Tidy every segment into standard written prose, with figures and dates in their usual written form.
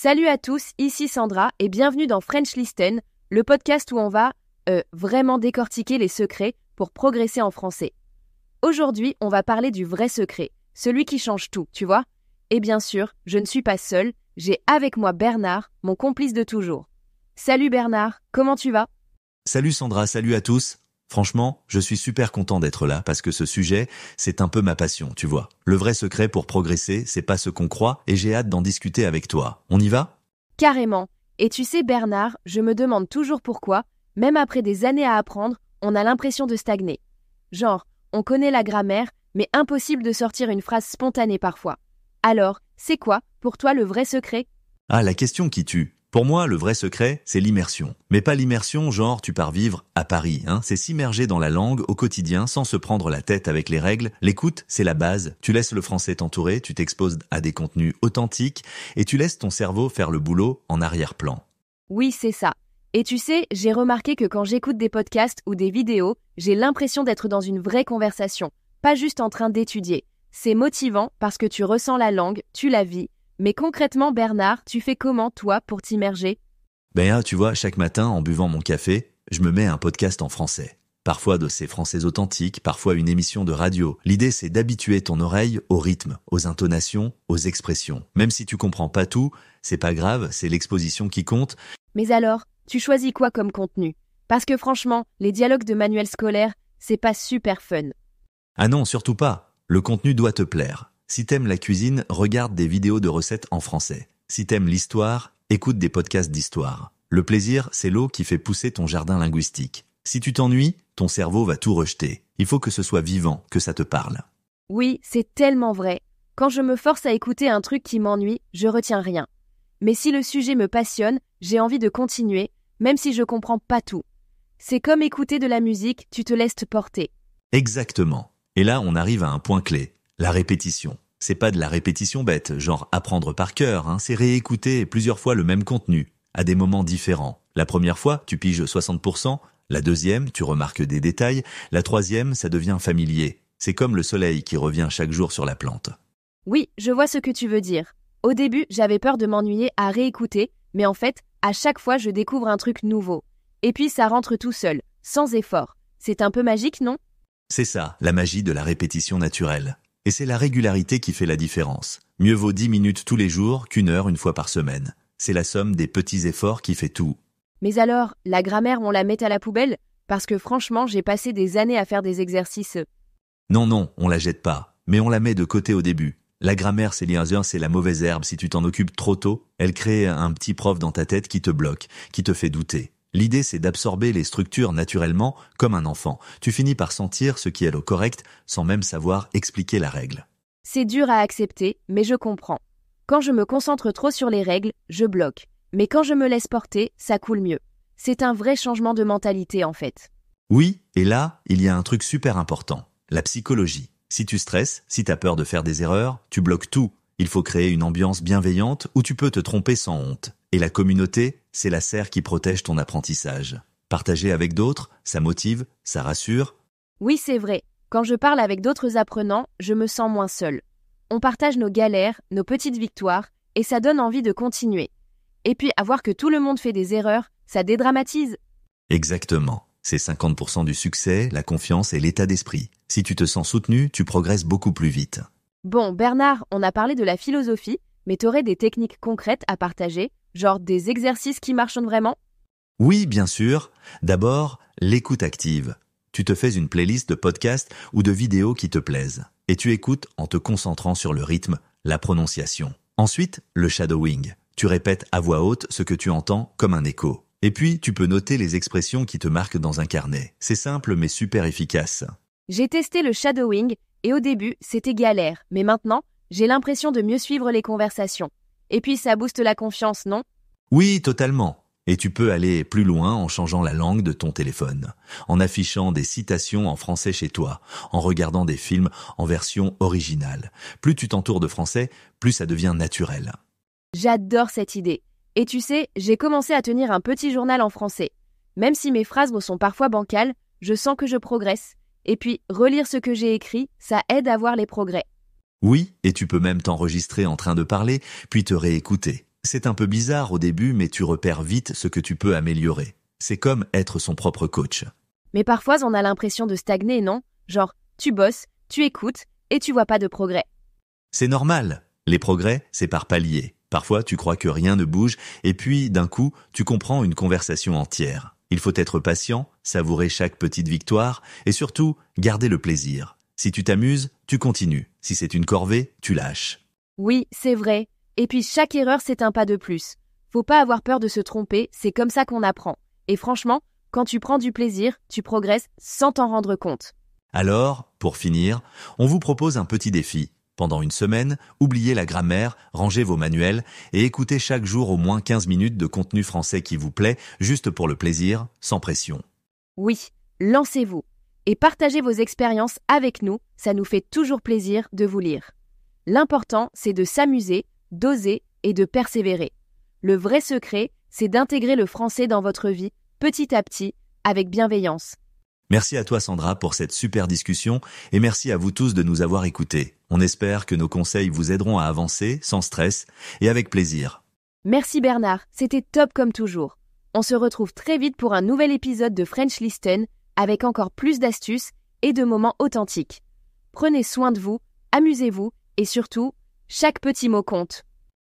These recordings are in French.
Salut à tous, ici Sandra et bienvenue dans French Listen, le podcast où on va vraiment décortiquer les secrets pour progresser en français. Aujourd'hui, on va parler du vrai secret, celui qui change tout, tu vois. Et bien sûr, je ne suis pas seule, j'ai avec moi Bernard, mon complice de toujours. Salut Bernard, comment tu vas ? Salut Sandra, salut à tous. Franchement, je suis super content d'être là parce que ce sujet, c'est un peu ma passion, tu vois. Le vrai secret pour progresser, c'est pas ce qu'on croit et j'ai hâte d'en discuter avec toi. On y va ? Carrément. Et tu sais Bernard, je me demande toujours pourquoi, même après des années à apprendre, on a l'impression de stagner. Genre, on connaît la grammaire, mais impossible de sortir une phrase spontanée parfois. Alors, c'est quoi, pour toi, le vrai secret ? Ah, la question qui tue. Pour moi, le vrai secret, c'est l'immersion. Mais pas l'immersion genre tu pars vivre à Paris, c'est s'immerger dans la langue au quotidien sans se prendre la tête avec les règles. L'écoute, c'est la base. Tu laisses le français t'entourer, tu t'exposes à des contenus authentiques et tu laisses ton cerveau faire le boulot en arrière-plan. Oui, c'est ça. Et tu sais, j'ai remarqué que quand j'écoute des podcasts ou des vidéos, j'ai l'impression d'être dans une vraie conversation, pas juste en train d'étudier. C'est motivant parce que tu ressens la langue, tu la vis. Mais concrètement, Bernard, tu fais comment, toi, pour t'immerger ? Tu vois, chaque matin, en buvant mon café, je me mets un podcast en français. Parfois de ces français authentiques, parfois une émission de radio. L'idée, c'est d'habituer ton oreille au rythme, aux intonations, aux expressions. Même si tu comprends pas tout, c'est pas grave, c'est l'exposition qui compte. Mais alors, tu choisis quoi comme contenu ? Parce que franchement, les dialogues de manuels scolaires, c'est pas super fun. Ah non, surtout pas. Le contenu doit te plaire. Si t'aimes la cuisine, regarde des vidéos de recettes en français. Si t'aimes l'histoire, écoute des podcasts d'histoire. Le plaisir, c'est l'eau qui fait pousser ton jardin linguistique. Si tu t'ennuies, ton cerveau va tout rejeter. Il faut que ce soit vivant, que ça te parle. Oui, c'est tellement vrai. Quand je me force à écouter un truc qui m'ennuie, je retiens rien. Mais si le sujet me passionne, j'ai envie de continuer, même si je comprends pas tout. C'est comme écouter de la musique, tu te laisses te porter. Exactement. Et là, on arrive à un point clé. La répétition. C'est pas de la répétition bête, genre apprendre par cœur, c'est réécouter plusieurs fois le même contenu, à des moments différents. La première fois, tu piges 60%, la deuxième, tu remarques des détails, la troisième, ça devient familier. C'est comme le soleil qui revient chaque jour sur la plante. Oui, je vois ce que tu veux dire. Au début, j'avais peur de m'ennuyer à réécouter, mais en fait, à chaque fois, je découvre un truc nouveau. Et puis ça rentre tout seul, sans effort. C'est un peu magique, non ? C'est ça, la magie de la répétition naturelle. Et c'est la régularité qui fait la différence. Mieux vaut 10 minutes tous les jours qu'une heure une fois par semaine. C'est la somme des petits efforts qui fait tout. Mais alors, la grammaire, on la met à la poubelle ? Parce que franchement, j'ai passé des années à faire des exercices. Non, on la jette pas, mais on la met de côté au début. La grammaire, c'est la mauvaise herbe. Si tu t'en occupes trop tôt, elle crée un petit prof dans ta tête qui te bloque, qui te fait douter. L'idée, c'est d'absorber les structures naturellement, comme un enfant. Tu finis par sentir ce qui est le correct, sans même savoir expliquer la règle. C'est dur à accepter, mais je comprends. Quand je me concentre trop sur les règles, je bloque. Mais quand je me laisse porter, ça coule mieux. C'est un vrai changement de mentalité, en fait. Oui, et là, il y a un truc super important. La psychologie. Si tu stresses, si t'as peur de faire des erreurs, tu bloques tout. Il faut créer une ambiance bienveillante où tu peux te tromper sans honte. Et la communauté, c'est la serre qui protège ton apprentissage. Partager avec d'autres, ça motive, ça rassure. Oui, c'est vrai. Quand je parle avec d'autres apprenants, je me sens moins seule. On partage nos galères, nos petites victoires, et ça donne envie de continuer. Et puis, à voir que tout le monde fait des erreurs, ça dédramatise. Exactement. C'est 50% du succès, la confiance et l'état d'esprit. Si tu te sens soutenu, tu progresses beaucoup plus vite. Bon, Bernard, on a parlé de la philosophie, mais t'aurais des techniques concrètes à partager, genre des exercices qui marchent vraiment ? Oui, bien sûr. D'abord, l'écoute active. Tu te fais une playlist de podcasts ou de vidéos qui te plaisent. Et tu écoutes en te concentrant sur le rythme, la prononciation. Ensuite, le shadowing. Tu répètes à voix haute ce que tu entends comme un écho. Et puis, tu peux noter les expressions qui te marquent dans un carnet. C'est simple mais super efficace. J'ai testé le shadowing, et au début, c'était galère, mais maintenant, j'ai l'impression de mieux suivre les conversations. Et puis ça booste la confiance, non ? Oui, totalement. Et tu peux aller plus loin en changeant la langue de ton téléphone, en affichant des citations en français chez toi, en regardant des films en version originale. Plus tu t'entoures de français, plus ça devient naturel. J'adore cette idée. Et tu sais, j'ai commencé à tenir un petit journal en français. Même si mes phrases me sont parfois bancales, je sens que je progresse. Et puis, relire ce que j'ai écrit, ça aide à voir les progrès. Oui, et tu peux même t'enregistrer en train de parler, puis te réécouter. C'est un peu bizarre au début, mais tu repères vite ce que tu peux améliorer. C'est comme être son propre coach. Mais parfois, on a l'impression de stagner, non? Genre, tu bosses, tu écoutes, et tu vois pas de progrès. C'est normal. Les progrès, c'est par paliers. Parfois, tu crois que rien ne bouge, et puis, d'un coup, tu comprends une conversation entière. Il faut être patient, savourer chaque petite victoire, et surtout, garder le plaisir. Si tu t'amuses, tu continues. Si c'est une corvée, tu lâches. Oui, c'est vrai. Et puis chaque erreur, c'est un pas de plus. Faut pas avoir peur de se tromper, c'est comme ça qu'on apprend. Et franchement, quand tu prends du plaisir, tu progresses sans t'en rendre compte. Alors, pour finir, on vous propose un petit défi. Pendant une semaine, oubliez la grammaire, rangez vos manuels et écoutez chaque jour au moins 15 minutes de contenu français qui vous plaît, juste pour le plaisir, sans pression. Oui, lancez-vous. Et partagez vos expériences avec nous, ça nous fait toujours plaisir de vous lire. L'important, c'est de s'amuser, d'oser et de persévérer. Le vrai secret, c'est d'intégrer le français dans votre vie, petit à petit, avec bienveillance. Merci à toi Sandra pour cette super discussion et merci à vous tous de nous avoir écoutés. On espère que nos conseils vous aideront à avancer sans stress et avec plaisir. Merci Bernard, c'était top comme toujours. On se retrouve très vite pour un nouvel épisode de French Listen avec encore plus d'astuces et de moments authentiques. Prenez soin de vous, amusez-vous et surtout, chaque petit mot compte.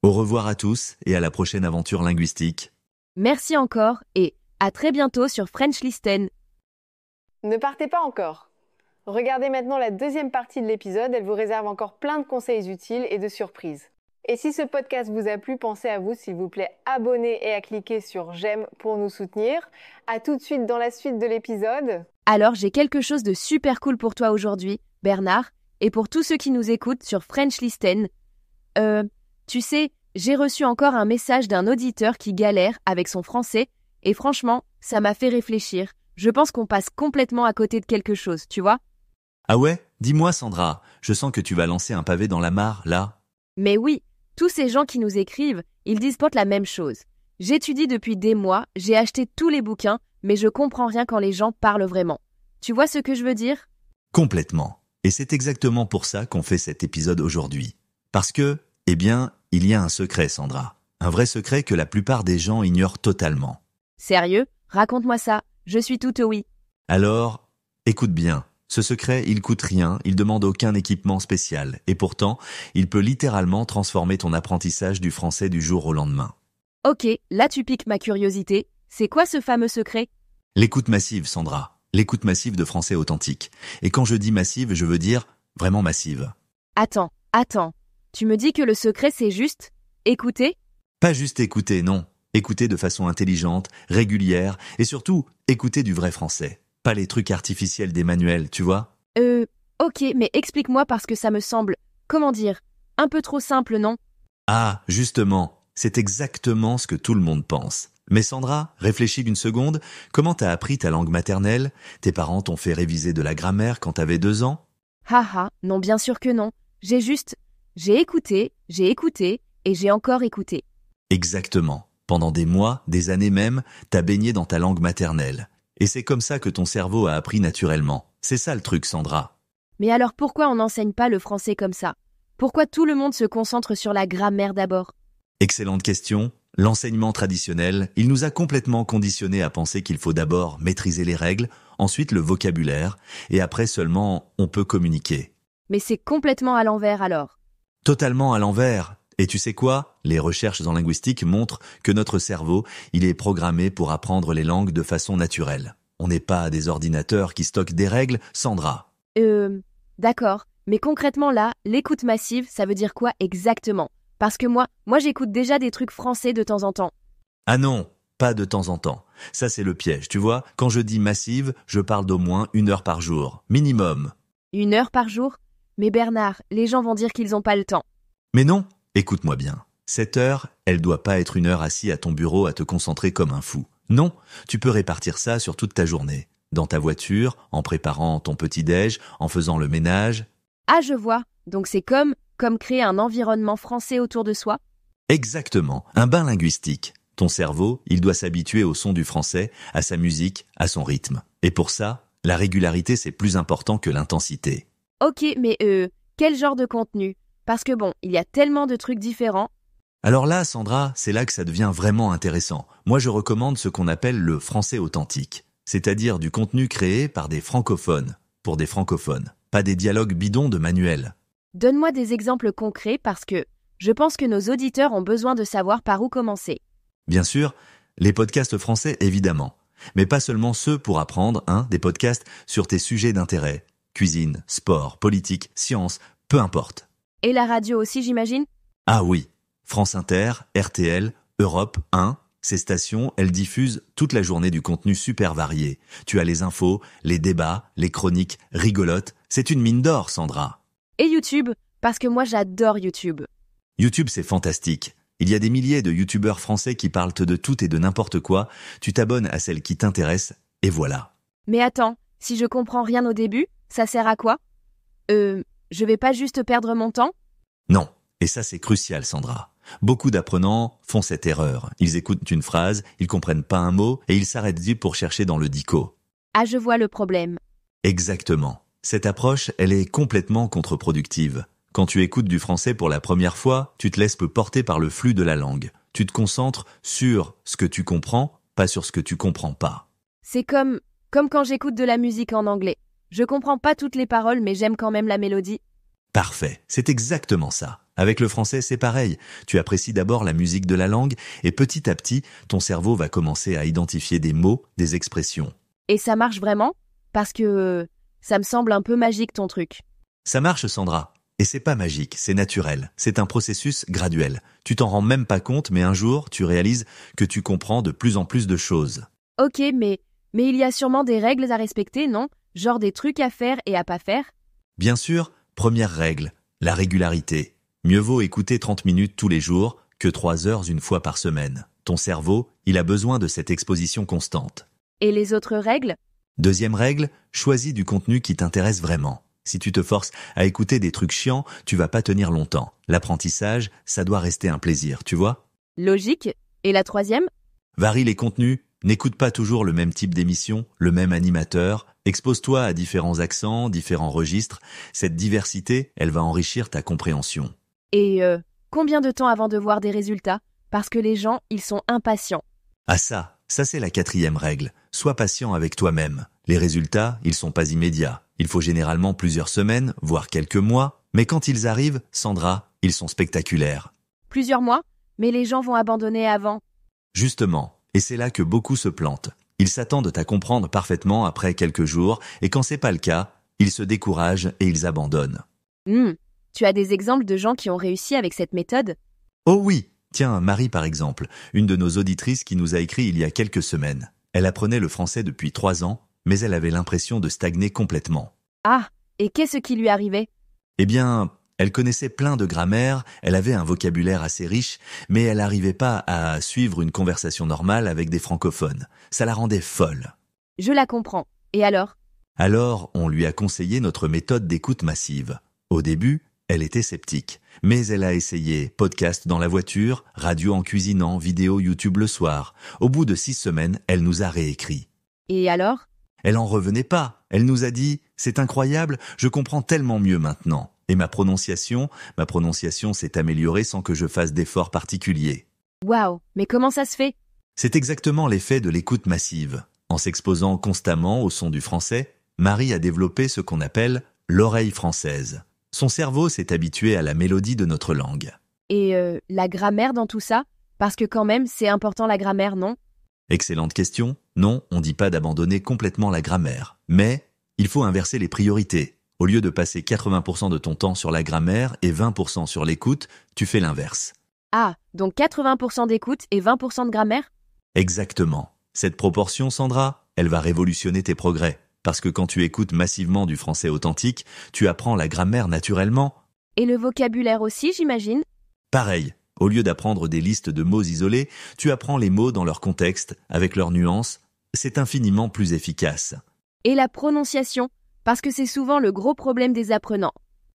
Au revoir à tous et à la prochaine aventure linguistique. Merci encore et à très bientôt sur French Listen. Ne partez pas encore. Regardez maintenant la deuxième partie de l'épisode, elle vous réserve encore plein de conseils utiles et de surprises. Et si ce podcast vous a plu, pensez à vous, s'il vous plaît, abonner et à cliquer sur j'aime pour nous soutenir. À tout de suite dans la suite de l'épisode. Alors j'ai quelque chose de super cool pour toi aujourd'hui, Bernard, et pour tous ceux qui nous écoutent sur French Listen. Tu sais, j'ai reçu encore un message d'un auditeur qui galère avec son français, et franchement, ça m'a fait réfléchir. Je pense qu'on passe complètement à côté de quelque chose, tu vois? Ah ouais? Dis-moi Sandra, je sens que tu vas lancer un pavé dans la mare, là. Mais oui, tous ces gens qui nous écrivent, ils disent pas la même chose. J'étudie depuis des mois, j'ai acheté tous les bouquins, mais je comprends rien quand les gens parlent vraiment. Tu vois ce que je veux dire? Complètement. Et c'est exactement pour ça qu'on fait cet épisode aujourd'hui. Parce que, eh bien, il y a un secret, Sandra. Un vrai secret que la plupart des gens ignorent totalement. Sérieux? Raconte-moi ça. Je suis toute oui. Alors, écoute bien. Ce secret, il coûte rien, il demande aucun équipement spécial. Et pourtant, il peut littéralement transformer ton apprentissage du français du jour au lendemain. Ok, là tu piques ma curiosité. C'est quoi ce fameux secret? L'écoute massive, Sandra. L'écoute massive de français authentique. Et quand je dis massive, je veux dire vraiment massive. Attends. Tu me dis que le secret c'est juste écouter? Pas juste écouter, non. Écouter de façon intelligente, régulière, et surtout, écouter du vrai français. Pas les trucs artificiels des manuels, tu vois? Ok, mais explique-moi parce que ça me semble, comment dire, un peu trop simple, non? Ah, justement, c'est exactement ce que tout le monde pense. Mais Sandra, réfléchis une seconde, comment t'as appris ta langue maternelle? Tes parents t'ont fait réviser de la grammaire quand t'avais 2 ans? Haha, non, bien sûr que non. J'ai écouté, et j'ai encore écouté. Exactement. Pendant des mois, des années même, t'as baigné dans ta langue maternelle. Et c'est comme ça que ton cerveau a appris naturellement. C'est ça le truc, Sandra. Mais alors pourquoi on n'enseigne pas le français comme ça? Pourquoi tout le monde se concentre sur la grammaire d'abord? Excellente question. L'enseignement traditionnel, il nous a complètement conditionnés à penser qu'il faut d'abord maîtriser les règles, ensuite le vocabulaire, et après seulement on peut communiquer. Mais c'est complètement à l'envers alors. Totalement à l'envers. Et tu sais quoi? Les recherches en linguistique montrent que notre cerveau, il est programmé pour apprendre les langues de façon naturelle. On n'est pas des ordinateurs qui stockent des règles, Sandra. D'accord. Mais concrètement là, l'écoute massive, ça veut dire quoi exactement? Parce que moi j'écoute déjà des trucs français de temps en temps. Ah non, pas de temps en temps. Ça c'est le piège, tu vois? Quand je dis massive, je parle d'au moins 1 heure par jour. Minimum. 1 heure par jour? Mais Bernard, les gens vont dire qu'ils n'ont pas le temps. Mais non, écoute-moi bien. Cette heure, elle doit pas être 1 heure assis à ton bureau à te concentrer comme un fou. Non, tu peux répartir ça sur toute ta journée. Dans ta voiture, en préparant ton petit-déj, en faisant le ménage. Ah, je vois. Donc c'est comme créer un environnement français autour de soi? Exactement, un bain linguistique. Ton cerveau, il doit s'habituer au son du français, à sa musique, à son rythme. Et pour ça, la régularité c'est plus important que l'intensité. Ok, mais quel genre de contenu? Parce que bon, il y a tellement de trucs différents. Alors là, Sandra, c'est là que ça devient vraiment intéressant. Moi, je recommande ce qu'on appelle le français authentique, c'est-à-dire du contenu créé par des francophones, pour des francophones, pas des dialogues bidons de manuels. Donne-moi des exemples concrets parce que je pense que nos auditeurs ont besoin de savoir par où commencer. Bien sûr, les podcasts français, évidemment, mais pas seulement ceux pour apprendre, des podcasts sur tes sujets d'intérêt, cuisine, sport, politique, science, peu importe. Et la radio aussi, j'imagine ? Ah oui, France Inter, RTL, Europe 1, ces stations, elles diffusent toute la journée du contenu super varié. Tu as les infos, les débats, les chroniques rigolotes. C'est une mine d'or, Sandra. Et YouTube, parce que moi j'adore YouTube. YouTube, c'est fantastique. Il y a des milliers de YouTubeurs français qui parlent de tout et de n'importe quoi. Tu t'abonnes à celle qui t'intéresse, et voilà. Mais attends, si je comprends rien au début, ça sert à quoi ? Je vais pas juste perdre mon temps ? Non, et ça c'est crucial, Sandra. Beaucoup d'apprenants font cette erreur. Ils écoutent une phrase, ils comprennent pas un mot, et ils s'arrêtent vite pour chercher dans le dico. Ah, je vois le problème. Exactement. Cette approche, elle est complètement contre-productive. Quand tu écoutes du français pour la première fois, tu te laisses peu porter par le flux de la langue. Tu te concentres sur ce que tu comprends, pas sur ce que tu comprends pas. C'est comme quand j'écoute de la musique en anglais. Je comprends pas toutes les paroles, mais j'aime quand même la mélodie. Parfait, c'est exactement ça. Avec le français, c'est pareil. Tu apprécies d'abord la musique de la langue et petit à petit, ton cerveau va commencer à identifier des mots, des expressions. Et ça marche vraiment ? Parce que ça me semble un peu magique ton truc. Ça marche, Sandra. Et c'est pas magique, c'est naturel. C'est un processus graduel. Tu t'en rends même pas compte, mais un jour, tu réalises que tu comprends de plus en plus de choses. Ok, mais il y a sûrement des règles à respecter, non ? Genre des trucs à faire et à pas faire ? Bien sûr, première règle, la régularité. Mieux vaut écouter 30 minutes tous les jours que 3 heures une fois par semaine. Ton cerveau, il a besoin de cette exposition constante. Et les autres règles ? Deuxième règle, choisis du contenu qui t'intéresse vraiment. Si tu te forces à écouter des trucs chiants, tu vas pas tenir longtemps. L'apprentissage, ça doit rester un plaisir, tu vois ? Logique. Et la troisième ? Varie les contenus, n'écoute pas toujours le même type d'émission, le même animateur, expose-toi à différents accents, différents registres. Cette diversité, elle va enrichir ta compréhension. Et combien de temps avant de voir des résultats ? Parce que les gens, ils sont impatients. Ah ça c'est la 4e règle. Sois patient avec toi-même. Les résultats, ils sont pas immédiats. Il faut généralement plusieurs semaines, voire quelques mois. Mais quand ils arrivent, Sandra, ils sont spectaculaires. Plusieurs mois ? Mais les gens vont abandonner avant. Justement, et c'est là que beaucoup se plantent. Ils s'attendent à comprendre parfaitement après quelques jours, et quand c'est pas le cas, ils se découragent et ils abandonnent. Tu as des exemples de gens qui ont réussi avec cette méthode ? Oh oui! Tiens, Marie par exemple, une de nos auditrices qui nous a écrit il y a quelques semaines. Elle apprenait le français depuis 3 ans, mais elle avait l'impression de stagner complètement. Ah, et qu'est-ce qui lui arrivait ? Eh bien, elle connaissait plein de grammaire, elle avait un vocabulaire assez riche, mais elle n'arrivait pas à suivre une conversation normale avec des francophones. Ça la rendait folle. Je la comprends. Et alors ? Alors, on lui a conseillé notre méthode d'écoute massive. Au début, elle était sceptique, mais elle a essayé podcast dans la voiture, radio en cuisinant, vidéo YouTube le soir. Au bout de 6 semaines, elle nous a réécrit. Et alors ? Elle en revenait pas. Elle nous a dit « C'est incroyable, je comprends tellement mieux maintenant. Et ma prononciation s'est améliorée sans que je fasse d'efforts particuliers. » Waouh, mais comment ça se fait ? C'est exactement l'effet de l'écoute massive. En s'exposant constamment au son du français, Marie a développé ce qu'on appelle l'oreille française. Son cerveau s'est habitué à la mélodie de notre langue. Et la grammaire dans tout ça ? Parce que quand même, c'est important la grammaire, non ? Excellente question. Non, on dit pas d'abandonner complètement la grammaire. Mais il faut inverser les priorités. Au lieu de passer 80% de ton temps sur la grammaire et 20% sur l'écoute, tu fais l'inverse. Ah, donc 80% d'écoute et 20% de grammaire ? Exactement. Cette proportion, Sandra, elle va révolutionner tes progrès. Parce que quand tu écoutes massivement du français authentique, tu apprends la grammaire naturellement. Et le vocabulaire aussi, j'imagine ? Pareil, au lieu d'apprendre des listes de mots isolés, tu apprends les mots dans leur contexte, avec leurs nuances. C'est infiniment plus efficace. Et la prononciation ? Parce que c'est souvent le gros problème des apprenants.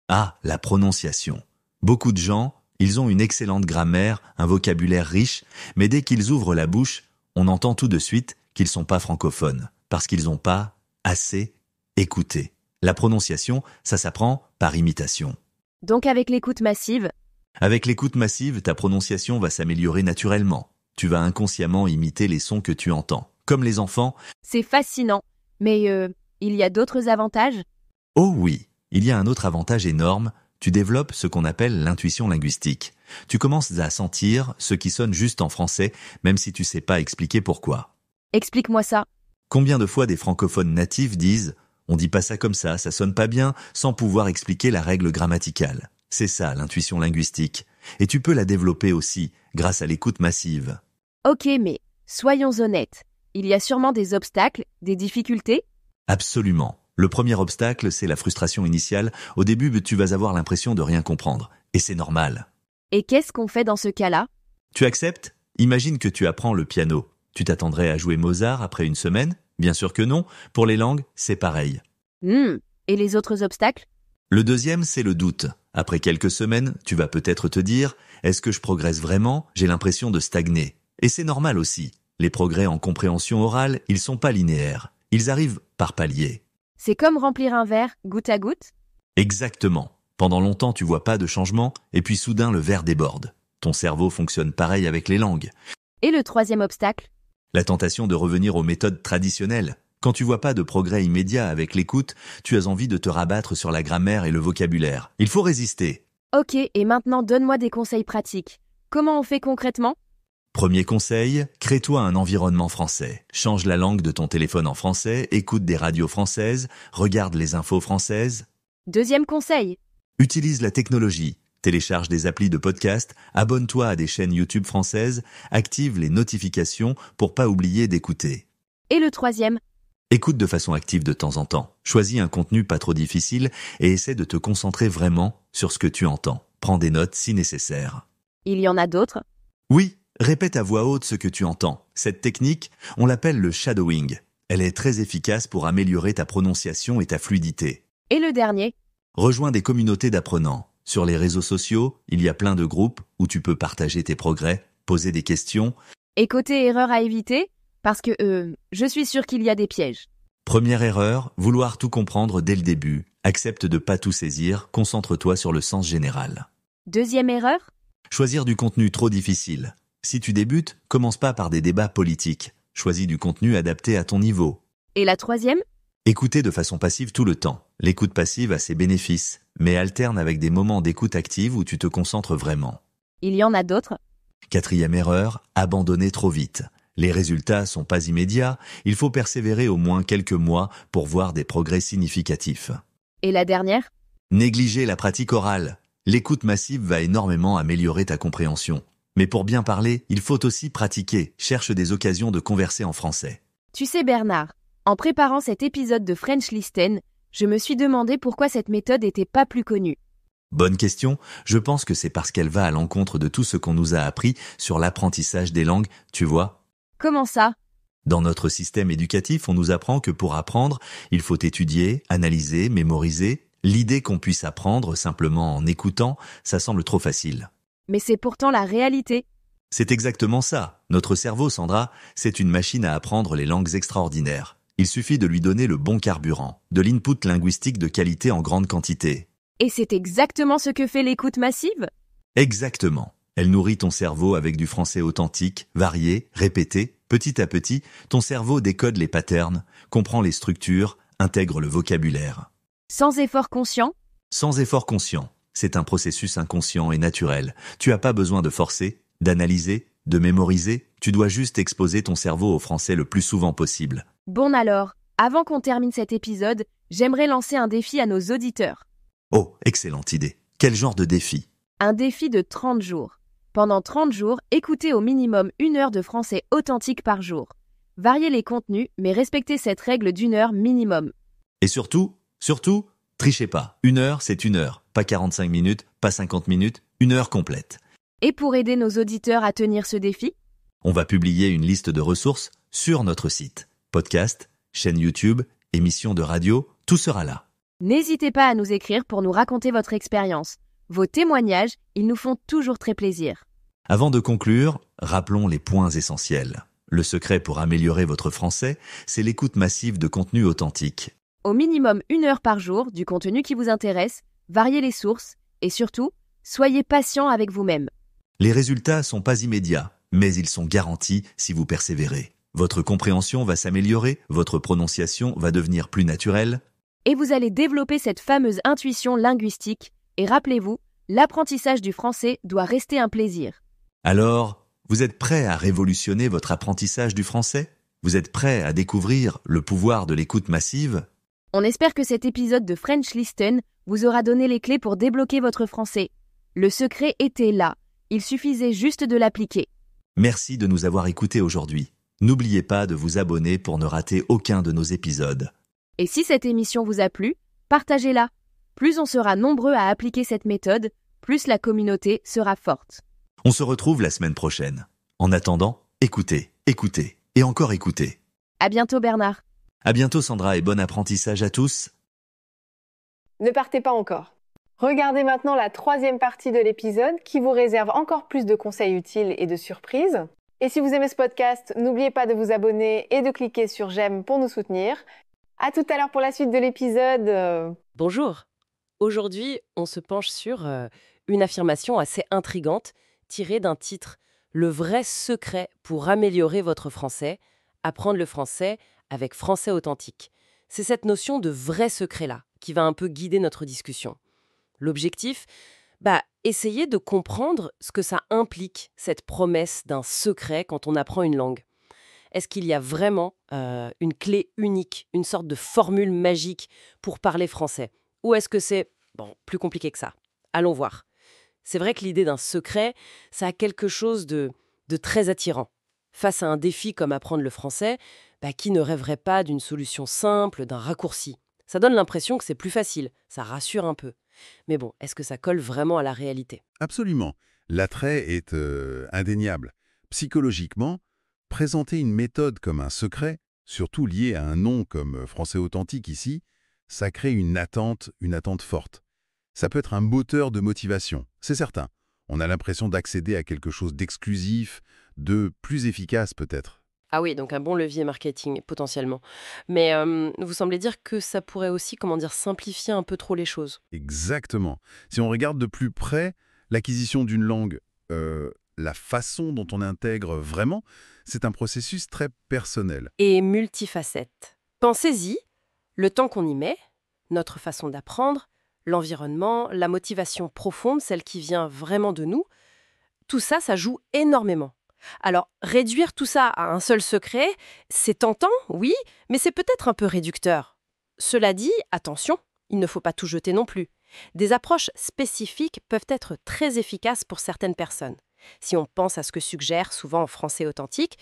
Ah, la prononciation. Beaucoup de gens, ils ont une excellente grammaire, un vocabulaire riche, mais dès qu'ils ouvrent la bouche, on entend tout de suite qu'ils sont pas francophones, parce qu'ils n'ont pas assez écouté. La prononciation, ça s'apprend par imitation. Donc avec l'écoute massive ? Avec l'écoute massive, ta prononciation va s'améliorer naturellement. Tu vas inconsciemment imiter les sons que tu entends. Comme les enfants. C'est fascinant. Mais il y a d'autres avantages ? Oh oui, il y a un autre avantage énorme. Tu développes ce qu'on appelle l'intuition linguistique. Tu commences à sentir ce qui sonne juste en français, même si tu sais pas expliquer pourquoi. Explique-moi ça. Combien de fois des francophones natifs disent « on dit pas ça comme ça sonne pas bien », sans pouvoir expliquer la règle grammaticale. C'est ça, l'intuition linguistique. Et tu peux la développer aussi, grâce à l'écoute massive. Ok, mais soyons honnêtes. Il y a sûrement des obstacles, des difficultés ? Absolument. Le premier obstacle, c'est la frustration initiale. Au début, tu vas avoir l'impression de rien comprendre. Et c'est normal. Et qu'est-ce qu'on fait dans ce cas-là ? Tu acceptes ? Imagine que tu apprends le piano. Tu t'attendrais à jouer Mozart après une semaine ? Bien sûr que non. Pour les langues, c'est pareil. Et les autres obstacles ? Le deuxième, c'est le doute. Après quelques semaines, tu vas peut-être te dire « Est-ce que je progresse vraiment ? J'ai l'impression de stagner. » Et c'est normal aussi. Les progrès en compréhension orale, ils sont pas linéaires. Ils arrivent par paliers. C'est comme remplir un verre goutte à goutte ? Exactement. Pendant longtemps, tu vois pas de changement, et puis soudain, le verre déborde. Ton cerveau fonctionne pareil avec les langues. Et le troisième obstacle ? La tentation de revenir aux méthodes traditionnelles. Quand tu vois pas de progrès immédiat avec l'écoute, tu as envie de te rabattre sur la grammaire et le vocabulaire. Il faut résister. Ok, et maintenant donne-moi des conseils pratiques. Comment on fait concrètement ? Premier conseil, crée-toi un environnement français. Change la langue de ton téléphone en français, écoute des radios françaises, regarde les infos françaises. Deuxième conseil. Utilise la technologie. Télécharge des applis de podcast, abonne-toi à des chaînes YouTube françaises, active les notifications pour pas oublier d'écouter. Et le troisième ? Écoute de façon active de temps en temps. Choisis un contenu pas trop difficile et essaie de te concentrer vraiment sur ce que tu entends. Prends des notes si nécessaire. Il y en a d'autres ? Oui. Répète à voix haute ce que tu entends. Cette technique, on l'appelle le shadowing. Elle est très efficace pour améliorer ta prononciation et ta fluidité. Et le dernier ? Rejoins des communautés d'apprenants. Sur les réseaux sociaux, il y a plein de groupes où tu peux partager tes progrès, poser des questions. Et côté erreur à éviter ? Parce que, je suis sûre qu'il y a des pièges. Première erreur, vouloir tout comprendre dès le début. Accepte de pas tout saisir, concentre-toi sur le sens général. Deuxième erreur ? Choisir du contenu trop difficile. Si tu débutes, commence pas par des débats politiques. Choisis du contenu adapté à ton niveau. Et la troisième ? Écoutez de façon passive tout le temps. L'écoute passive a ses bénéfices, mais alterne avec des moments d'écoute active où tu te concentres vraiment. Il y en a d'autres ? Quatrième erreur, abandonner trop vite. Les résultats sont pas immédiats, il faut persévérer au moins quelques mois pour voir des progrès significatifs. Et la dernière ? Négliger la pratique orale. L'écoute massive va énormément améliorer ta compréhension. Mais pour bien parler, il faut aussi pratiquer. Cherche des occasions de converser en français. Tu sais Bernard, en préparant cet épisode de French Listen, je me suis demandé pourquoi cette méthode n'était pas plus connue. Bonne question, je pense que c'est parce qu'elle va à l'encontre de tout ce qu'on nous a appris sur l'apprentissage des langues, tu vois. Comment ça ? Dans notre système éducatif, on nous apprend que pour apprendre, il faut étudier, analyser, mémoriser. L'idée qu'on puisse apprendre simplement en écoutant, ça semble trop facile. Mais c'est pourtant la réalité. C'est exactement ça. Notre cerveau, Sandra, c'est une machine à apprendre les langues extraordinaires. Il suffit de lui donner le bon carburant, de l'input linguistique de qualité en grande quantité. Et c'est exactement ce que fait l'écoute massive ? Exactement. Elle nourrit ton cerveau avec du français authentique, varié, répété. Petit à petit, ton cerveau décode les patterns, comprend les structures, intègre le vocabulaire. Sans effort conscient ? Sans effort conscient. C'est un processus inconscient et naturel. Tu n'as pas besoin de forcer, d'analyser, de mémoriser. Tu dois juste exposer ton cerveau au français le plus souvent possible. Bon alors, avant qu'on termine cet épisode, j'aimerais lancer un défi à nos auditeurs. Oh, excellente idée. Quel genre de défi ? Un défi de 30 jours. Pendant 30 jours, écoutez au minimum 1 heure de français authentique par jour. Variez les contenus, mais respectez cette règle d'1 heure minimum. Et surtout, trichez pas. 1 heure, c'est 1 heure. Pas 45 minutes, pas 50 minutes, 1 heure complète. Et pour aider nos auditeurs à tenir ce défi ? On va publier une liste de ressources sur notre site. Podcast, chaîne YouTube, émissions de radio, tout sera là. N'hésitez pas à nous écrire pour nous raconter votre expérience. Vos témoignages, ils nous font toujours très plaisir. Avant de conclure, rappelons les points essentiels. Le secret pour améliorer votre français, c'est l'écoute massive de contenu authentique. Au minimum 1 heure par jour du contenu qui vous intéresse, variez les sources et surtout, soyez patient avec vous-même. Les résultats sont pas immédiats, mais ils sont garantis si vous persévérez. Votre compréhension va s'améliorer, votre prononciation va devenir plus naturelle. Et vous allez développer cette fameuse intuition linguistique. Et rappelez-vous, l'apprentissage du français doit rester un plaisir. Alors, vous êtes prêt à révolutionner votre apprentissage du français? Vous êtes prêt à découvrir le pouvoir de l'écoute massive? On espère que cet épisode de French Listen vous aura donné les clés pour débloquer votre français. Le secret était là, il suffisait juste de l'appliquer. Merci de nous avoir écoutés aujourd'hui. N'oubliez pas de vous abonner pour ne rater aucun de nos épisodes. Et si cette émission vous a plu, partagez-la. Plus on sera nombreux à appliquer cette méthode, plus la communauté sera forte. On se retrouve la semaine prochaine. En attendant, écoutez, écoutez et encore écoutez. À bientôt Bernard. À bientôt Sandra et bon apprentissage à tous. Ne partez pas encore. Regardez maintenant la 3e partie de l'épisode qui vous réserve encore plus de conseils utiles et de surprises. Et si vous aimez ce podcast, n'oubliez pas de vous abonner et de cliquer sur j'aime pour nous soutenir. À tout à l'heure pour la suite de l'épisode. Bonjour. Aujourd'hui, on se penche sur une affirmation assez intrigante tirée d'un titre « Le vrai secret pour améliorer votre français, apprendre le français avec français authentique ». C'est cette notion de vrai secret-là qui va un peu guider notre discussion. L'objectif, essayer de comprendre ce que ça implique, cette promesse d'un secret quand on apprend une langue. Est-ce qu'il y a vraiment une clé unique, une sorte de formule magique pour parler français? Ou est-ce que c'est, plus compliqué que ça? Allons voir. C'est vrai que l'idée d'un secret, ça a quelque chose de très attirant. Face à un défi comme apprendre le français, qui ne rêverait pas d'une solution simple, d'un raccourci? Ça donne l'impression que c'est plus facile, ça rassure un peu. Mais bon, est-ce que ça colle vraiment à la réalité? Absolument. L'attrait est indéniable. Psychologiquement, présenter une méthode comme un secret, surtout lié à un nom comme français authentique ici, ça crée une attente forte. Ça peut être un moteur de motivation, c'est certain. On a l'impression d'accéder à quelque chose d'exclusif, de plus efficace peut-être. Ah oui, donc un bon levier marketing, potentiellement. Mais vous semblez dire que ça pourrait aussi, simplifier un peu trop les choses. Exactement. Si on regarde de plus près, l'acquisition d'une langue, la façon dont on intègre vraiment, c'est un processus très personnel. Et multifacette. Pensez-y, le temps qu'on y met, notre façon d'apprendre, l'environnement, la motivation profonde, celle qui vient vraiment de nous, tout ça, ça joue énormément. Alors, réduire tout ça à un seul secret, c'est tentant, oui, mais c'est peut-être un peu réducteur. Cela dit, attention, il ne faut pas tout jeter non plus. Des approches spécifiques peuvent être très efficaces pour certaines personnes. Si on pense à ce que suggère souvent en français authentique,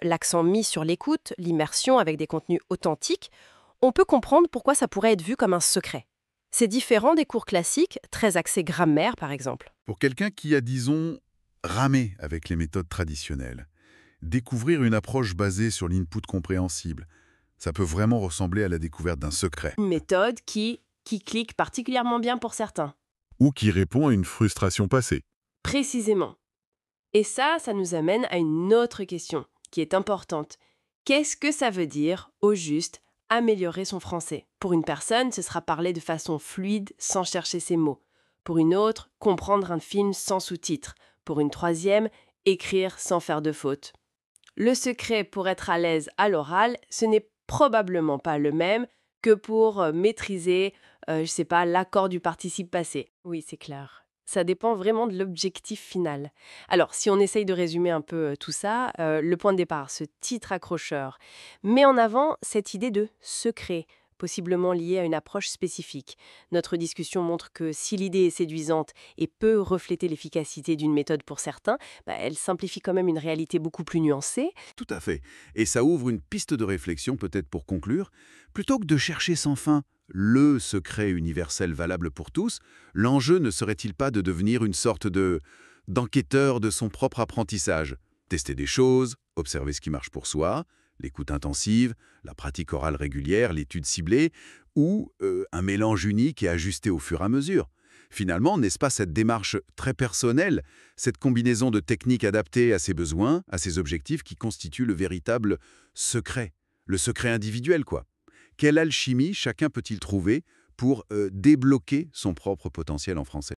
l'accent mis sur l'écoute, l'immersion avec des contenus authentiques, on peut comprendre pourquoi ça pourrait être vu comme un secret. C'est différent des cours classiques, très axés grammaire par exemple. Pour quelqu'un qui a, disons, ramé avec les méthodes traditionnelles, découvrir une approche basée sur l'input compréhensible, ça peut vraiment ressembler à la découverte d'un secret. Une méthode qui clique particulièrement bien pour certains. Ou qui répond à une frustration passée. Précisément. Et ça nous amène à une autre question qui est importante. Qu'est-ce que ça veut dire, au juste, améliorer son français? Pour une personne, ce sera parler de façon fluide sans chercher ses mots. Pour une autre, comprendre un film sans sous-titres. Pour une troisième, écrire sans faire de fautes. Le secret pour être à l'aise à l'oral, ce n'est probablement pas le même que pour maîtriser, l'accord du participe passé. Oui, c'est clair. Ça dépend vraiment de l'objectif final. Alors, si on essaye de résumer un peu tout ça, le point de départ, ce titre accrocheur, met en avant cette idée de secret, possiblement liée à une approche spécifique. Notre discussion montre que si l'idée est séduisante et peut refléter l'efficacité d'une méthode pour certains, elle simplifie quand même une réalité beaucoup plus nuancée. Tout à fait. Et ça ouvre une piste de réflexion, peut-être pour conclure. Plutôt que de chercher sans fin le secret universel valable pour tous, l'enjeu ne serait-il pas de devenir une sorte d'enquêteur de son propre apprentissage? Tester des choses, observer ce qui marche pour soi, l'écoute intensive, la pratique orale régulière, l'étude ciblée, ou un mélange unique et ajusté au fur et à mesure. Finalement, n'est-ce pas cette démarche très personnelle, cette combinaison de techniques adaptées à ses besoins, à ses objectifs, qui constitue le véritable secret, le secret individuel, quoi. Quelle alchimie chacun peut-il trouver pour débloquer son propre potentiel en français?